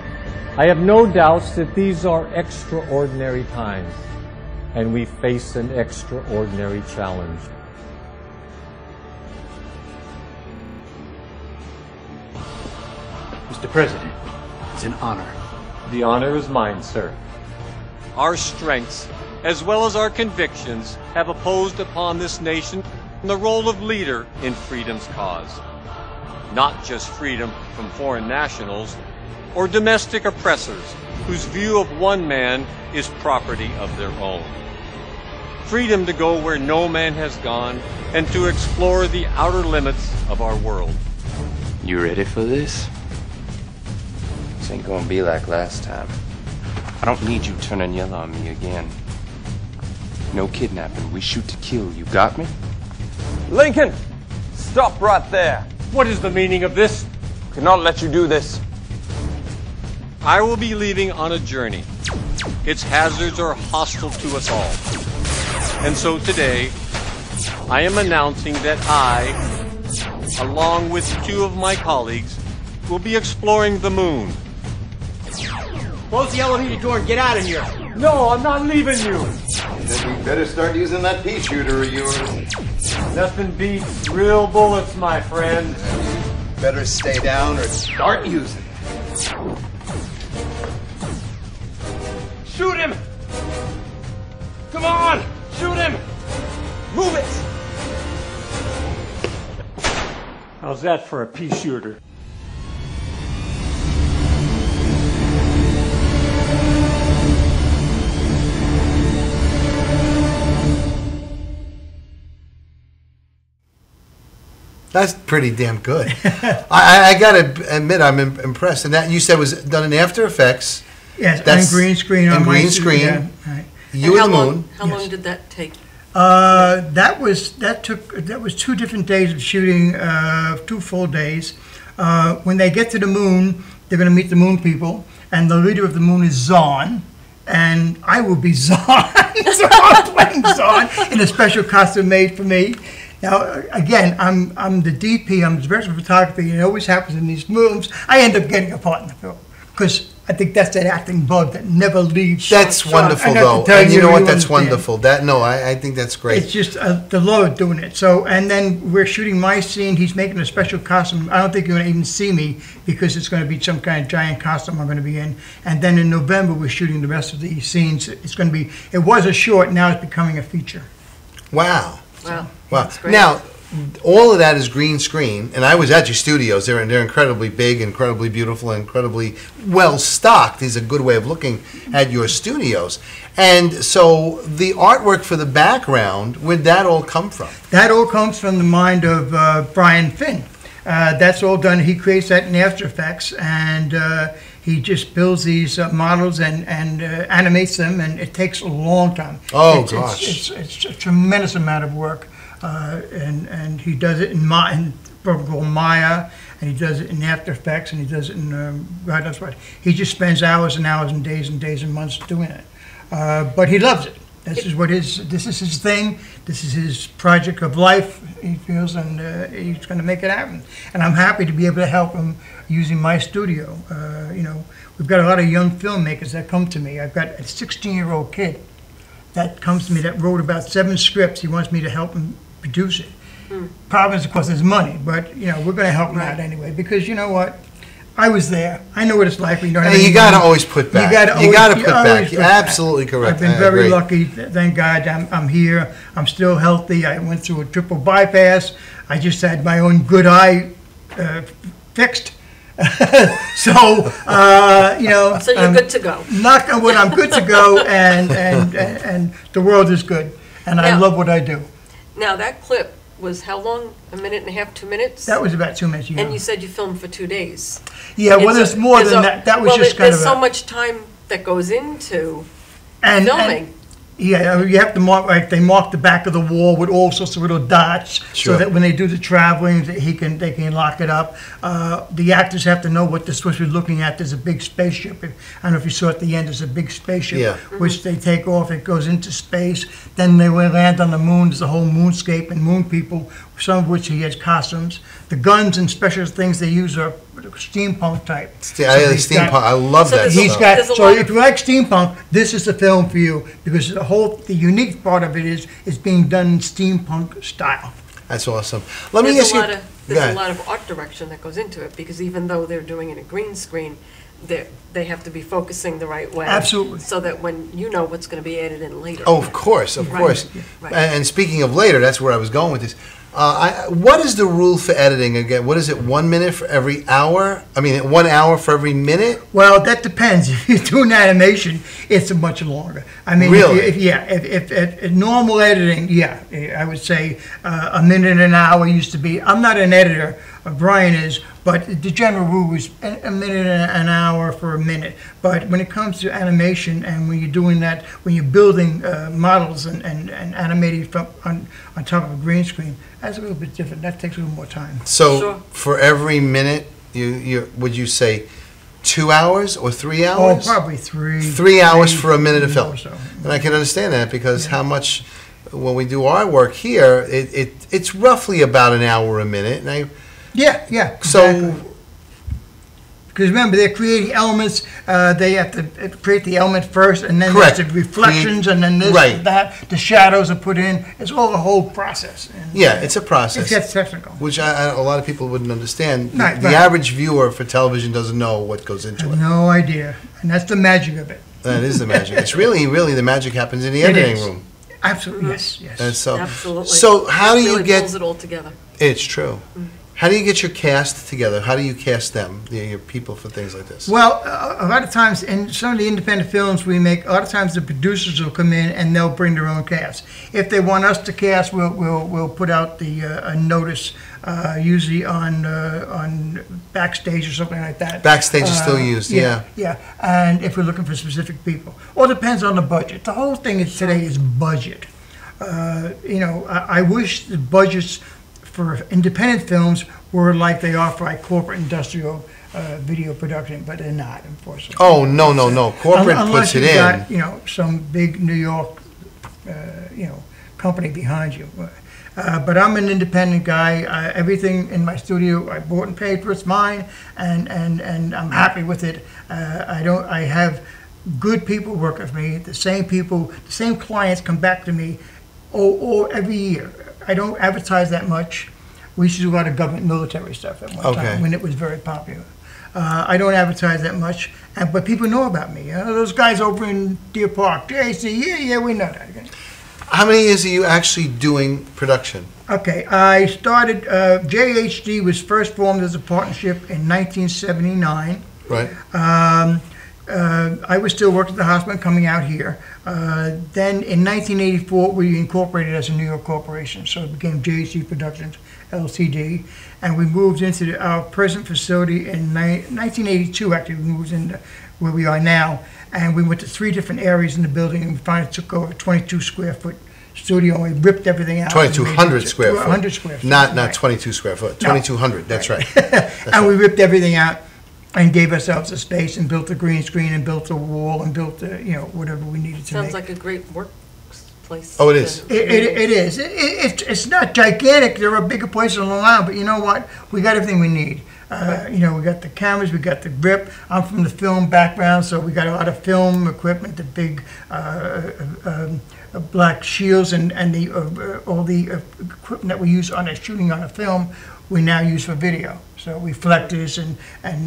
I have no doubts that these are extraordinary times, and we face an extraordinary challenge. Mr. President, it's an honor. The honor is mine, sir. Our strengths, as well as our convictions, have imposed upon this nation the role of leader in freedom's cause. Not just freedom from foreign nationals or domestic oppressors whose view of one man is property of their own. Freedom to go where no man has gone and to explore the outer limits of our world. You ready for this? This ain't gonna be like last time. I don't need you turning yellow on me again. No kidnapping. We shoot to kill. You got me? Lincoln, stop right there. What is the meaning of this? Cannot let you do this. I will be leaving on a journey. Its hazards are hostile to us all. And so today, I am announcing that I, along with 2 of my colleagues, will be exploring the moon. Close the elevator door and get out of here. No, I'm not leaving you. Then we better start using that pea shooter of yours. Nothing beats real bullets, my friend. Better stay down or start using it. Shoot him! Come on! Shoot him! Move it! How's that for a pea shooter? That's pretty damn good. I gotta admit, I'm impressed. And that you said was done in After Effects. Yes, and green screen on my green screen. Yeah, right. You and the moon. How long did that take? That was 2 different days of shooting, 2 full days. When they get to the moon, they're going to meet the moon people, and the leader of the moon is Zon, and I will be Zon. So I'm playing Zon in a special costume made for me. Now, again, I'm the DP, I'm the director of photography, and it always happens in these films. I end up getting a part in the film, because I think that's that acting bug that never leaves. That's wonderful, though. And you know what? That's wonderful. I think that's great. It's just the Lord doing it. So, and then we're shooting my scene. He's making a special costume. I don't think you're going to even see me because it's going to be some kind of giant costume I'm going to be in. And then in November, we're shooting the rest of the scenes. It's going to be, it was a short, now it's becoming a feature. Wow. Wow. Wow. Now, all of that is green screen, and I was at your studios. They're incredibly big, incredibly beautiful, incredibly well stocked is a good way of looking at your studios. And so the artwork for the background, where'd that all come from? That all comes from the mind of Brian Finn. That's all done. He creates that in After Effects, and he just builds these models and animates them, and it takes a long time. Oh, gosh. It's a tremendous amount of work. And he does it in a program called Maya, and he does it in After Effects, and he does it in God knows what. He just spends hours and hours and days and months doing it. But he loves it. This is his thing. This is his project of life, he feels, and he's going to make it happen. And I'm happy to be able to help him using my studio. We've got a lot of young filmmakers that come to me. I've got a 16-year-old kid that comes to me that wrote about 7 scripts. He wants me to help him produce it. Problem is, of course, there's money, but we're going to help him out anyway, because you know what? I was there. I know what it's like when you don't have any you got to money. always put back. You got to put back. You're absolutely correct. I've been very lucky. Thank God I'm here. I'm still healthy. I went through a triple bypass. I just had my own good eye fixed. So you're good to go. Knock on wood, I'm good to go, and the world is good, and I love what I do. Now that clip was how long? A minute and a half, 2 minutes? That was about 2 minutes. Yeah. And you said you filmed for 2 days. Yeah, well, there's more than that. That was just kind of. There's so much time that goes into filming. Yeah, you have to mark, like they mark the back of the wall with all sorts of little dots, so that when they do the traveling, they can lock it up. The actors have to know what they're supposed to be looking at. There's a big spaceship. I don't know if you saw at the end. There's a big spaceship, which they take off. It goes into space. Then they will land on the moon. There's a whole moonscape and moon people, some of which he has costumes. The guns and special things they use are steampunk type. Steampunk. I love that. So if you like steampunk, this is the film for you, because the unique part of it is being done in steampunk style. That's awesome. Let me ask you. There's a lot of art direction that goes into it, because even though they're doing it in a green screen, they have to be focusing the right way. Absolutely. So that when you know what's going to be added in later. Oh, of course. Right. And speaking of later, that's where I was going with this. What is the rule for editing again? What is it? 1 minute for every hour? I mean, 1 hour for every minute? Well, that depends. If you're doing animation, it's much longer. I mean, really? If normal editing, I would say a minute an hour used to be. I'm not an editor. Brian is, but the general rule is a minute an hour for a minute. But when it comes to animation, and when you're doing that, when you're building models and animating on top of a green screen, that's a little bit different. That takes a little more time. So for every minute, would you say 2 hours or 3 hours? Oh, probably 3. 3 hours for a minute of film. So. And I can understand that, because how much, when we do our work here, it's roughly about an hour a minute. And Yeah. So, because remember, they're creating elements. They have to create the element first, and then there's the reflections, and then this, and that. The shadows are put in. It's all a whole process. And, it's a process. It gets technical. Which a lot of people wouldn't understand. The average viewer for television doesn't know what goes into it. No idea, and that's the magic of it. That is the magic. It's really the magic happens in the editing room. Absolutely, yes. And so, absolutely. So how do you get? Pulls it all together. It's true. How do you get your cast together? How do you cast them, your people, for things like this? Well, a lot of times in some of the independent films we make, a lot of times the producers will come in and they'll bring their own cast. If they want us to cast, we'll put out a notice, usually on Backstage or something like that. Backstage is still used, yeah. And if we're looking for specific people, or depends on the budget. The whole thing today is budget. I wish the budgets for independent films were like they are for corporate industrial video production, but they're not, unfortunately. Oh, no. Corporate puts it in. Unless you've got, some big New York, company behind you. But I'm an independent guy. Everything in my studio I bought and paid for. It's mine, and I'm happy with it. I have good people working for me. The same clients come back to me every year. I don't advertise that much. We used to do a lot of government military stuff at one time when it was very popular. I don't advertise that much, but people know about me. Those guys over in Deer Park, JC, we know that. How many years are you actually doing production? Okay, I started, JHD was first formed as a partnership in 1979. Right. I was still working at the hospital coming out here. Then in 1984, we incorporated as a New York corporation, so it became JHD Productions, LTD, and we moved into our present facility in 1982, actually. We moved into where we are now, and we went to 3 different areas in the building, and we finally took over a 22 square foot studio, and we ripped everything out. 2,200 square foot. 100 square feet. Not 22 square foot, 2,200, that's right. And we ripped everything out and gave ourselves a space and built a green screen and built a wall and built whatever we needed to Sounds make. like a great work place. Oh, it is. It is. It's not gigantic. There are bigger places on Long Island, but you know what? We got everything we need. You know, we got the cameras, we got the grip. I'm from the film background, so we got a lot of film equipment, the big black shields and all the equipment that we use on a shooting on a film, we now use for video. So reflectors and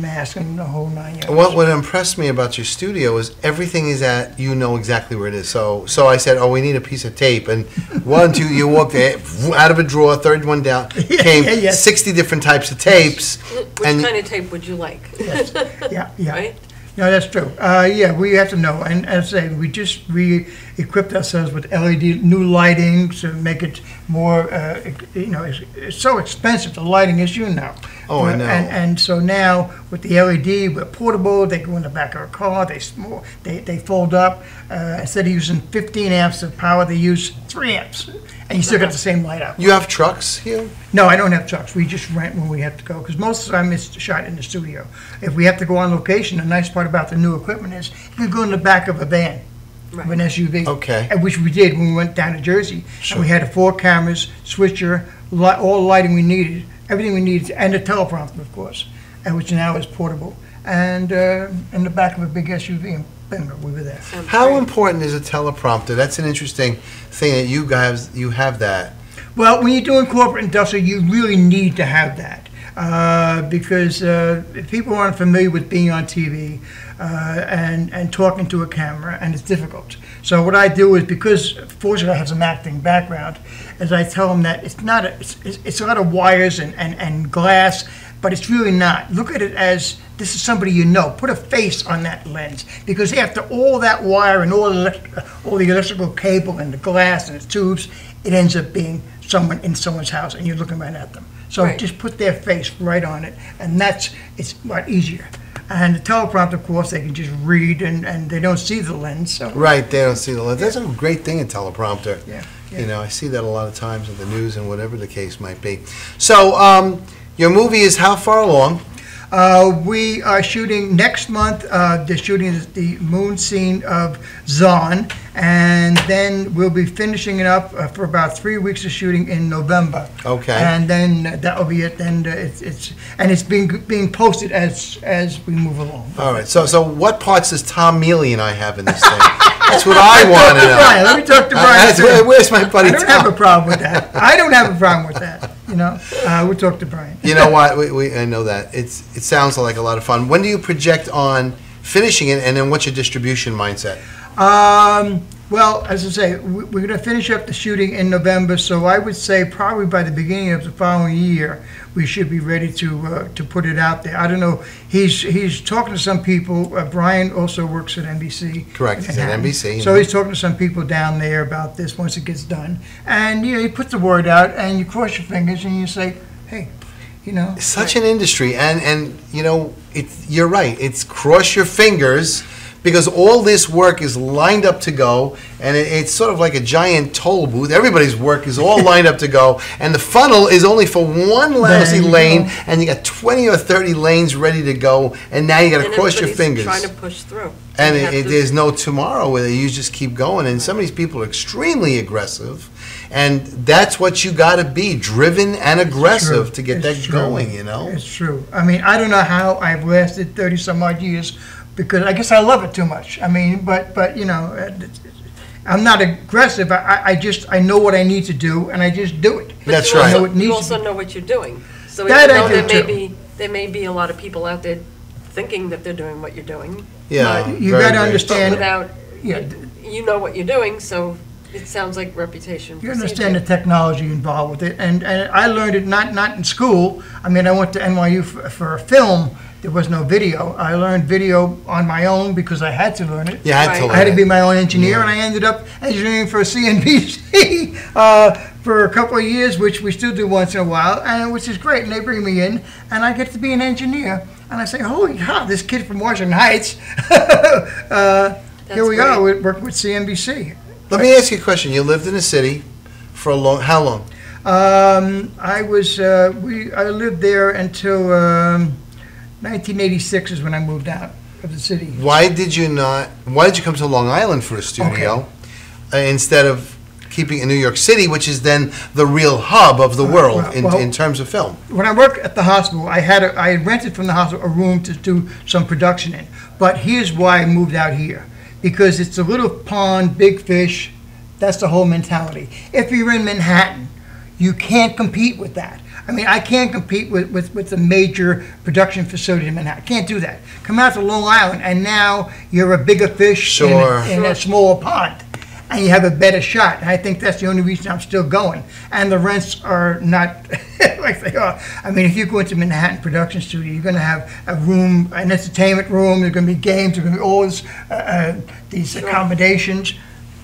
masks and the whole 9 yards. What impressed me about your studio is everything is at, you know exactly where it is. So I said, oh, we need a piece of tape. And 1, 2, you walked out of a drawer, third one down, came 60 different types of tapes. Which kind of tape would you like? Yes. Yeah. Right? No, that's true. Yeah, we have to know. And as I say, we just re-equipped ourselves with LED, new lighting to make it more, you know, it's so expensive, the lighting, as you know. Oh, I know. And so now with the LED, we're portable. They go in the back of a car. They fold up. Instead of using 15 amps of power, they use 3 amps. And you still got the same light out. You have trucks here? No, I don't have trucks. We just rent when we have to go, because most of the time it's shot in the studio. If we have to go on location, the nice part about the new equipment is you can go in the back of a van, of an SUV. Okay. Which we did when we went down to Jersey. Sure. And we had 4 cameras, switcher, all the lighting we needed, everything we needed, and a teleprompter, of course, which now is portable. And in the back of a big SUV, and bingo, we were there. How important is a teleprompter? That's an interesting thing that you have that. Well, when you're doing corporate industrial, you really need to have that because if people aren't familiar with being on TV and talking to a camera, and it's difficult. So what I do is, because fortunately I have some acting background, is I tell them that it's a lot of wires and glass, but it's really not. Look at it as this is somebody you know. Put a face on that lens, because after all that wire and all the electrical cable and the glass and the tubes, it ends up being someone in someone's house, and you're looking right at them. So just put their face right on it, and it's a lot easier. And the teleprompter, of course, they can just read, and they don't see the lens. So. Right, they don't see the lens. That's a great thing, a teleprompter. Yeah. You know, I see that a lot of times in the news and whatever the case might be. So, your movie is how far along? We are shooting next month. They're shooting the moon scene of Zon, and then we'll be finishing it up for about 3 weeks of shooting in November. Okay. And then that will be it. Then it's being posted as we move along. All right. So what parts does Tom Mealy and I have in this thing? That's what I want to know. Brian, let me talk to Brian. Where's my buddy Tom? I don't have a problem with that. I don't have a problem with that. You know, we'll talk to Brian. You know what? I know that. It sounds like a lot of fun. When do you project on finishing it, and then what's your distribution mindset? Well, as I say, we're going to finish up the shooting in November, so I would say probably by the beginning of the following year, we should be ready to put it out there. I don't know. He's talking to some people. Brian also works at NBC. Correct. He's at NBC. So he's talking to some people down there about this once it gets done. And, you know, you put the word out, and you cross your fingers, and you say, hey, you know. It's such an industry, and you know, you're right. It's cross your fingers, because all this work is lined up to go, and it's sort of like a giant toll booth. Everybody's work is all lined up to go, and the funnel is only for one lousy lane, and you got 20 or 30 lanes ready to go, and now you got to cross your fingers. Trying to push through. And there's no tomorrow with it. You just keep going, and some of these people are extremely aggressive, and that's what you got to be, driven and aggressive to get that going, you know? It's true. I mean, I don't know how I've lasted 30 some odd years, because I guess I love it too much. I mean, but you know, I'm not aggressive. I know what I need to do, and I just do it. But that's right. right. You also know what you're doing. So that even though there may be a lot of people out there thinking that they're doing what you're doing. Yeah, you got to understand. Without, you know what you're doing, so it sounds like reputation. You understand the technology involved with it, and I learned it not in school. I mean, I went to NYU for a film. There was no video. I learned video on my own because I had to learn it. You had to learn I had to be my own engineer, and I ended up engineering for CNBC for a couple of years, which we still do once in a while, and which is great. And they bring me in, and I get to be an engineer. And I say, holy cow, this kid from Washington Heights. Here we are, we're working with CNBC. Let me ask you a question. You lived in the city for how long? I lived there until 1986 is when I moved out of the city. Why did you come to Long Island for a studio instead of keeping in New York City, which is then the real hub of the world in terms of film. When I worked at the hospital, I had rented from the hospital a room to do some production in. But here's why I moved out here. Because it's a little pond, big fish. That's the whole mentality. If you're in Manhattan, you can't compete with that. I mean, I can't compete with the major production facility in Manhattan. I can't do that. Come out to Long Island, and now you're a bigger fish in a smaller pond, and you have a better shot. And I think that's the only reason I'm still going. And the rents are not like they are. I mean, if you go into Manhattan production studio, you're going to have a room, an entertainment room. There's going to be games. There's going to be all these accommodations. You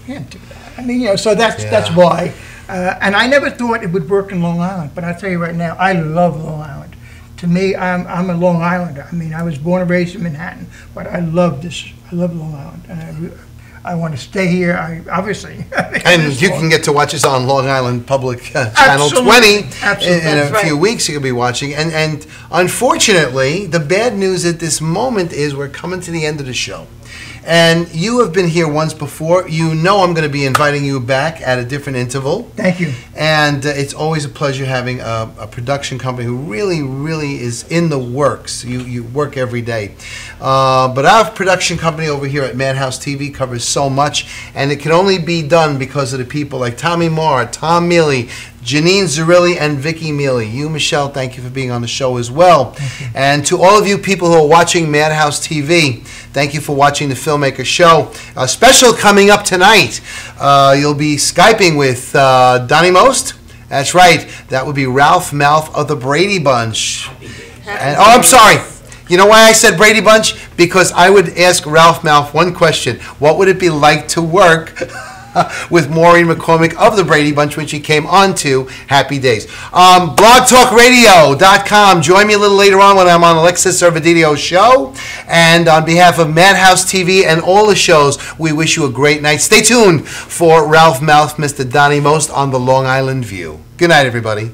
can't do that. I mean, you know, so that's why. And I never thought it would work in Long Island, but I'll tell you right now, I love Long Island. To me, I'm a Long Islander. I mean, I was born and raised in Manhattan, but I love this. I love Long Island, and I want to stay here. Obviously. And you can get to watch us on Long Island Public Channel 20 in a few weeks. You can be watching. And unfortunately, the bad news at this moment is we're coming to the end of the show. And you have been here once before. You know I'm going to be inviting you back at a different interval. Thank you. And it's always a pleasure having a production company who really, really is in the works. You work every day. But our production company over here at Madhouse TV covers so much, and it can only be done because of the people like Tommy Marr, Tom Mealy, Janine Zerilli, and Vicki Mealy. You, Michelle, thank you for being on the show as well. And to all of you people who are watching Madhouse TV, thank you for watching the Filmmaker Show. A special coming up tonight. You'll be Skyping with Donnie Most. That's right. That would be Ralph Malph of the Brady Bunch. And, oh, I'm sorry. You know why I said Brady Bunch? Because I would ask Ralph Malph one question. What would it be like to work with Maureen McCormick of the Brady Bunch when she came on to Happy Days? BlogTalkRadio.com. Join me a little later on when I'm on Alexis Servididio's show. And on behalf of Madhouse TV and all the shows, we wish you a great night. Stay tuned for Ralph Malph, Mr. Donnie Most on the Long Island View. Good night, everybody.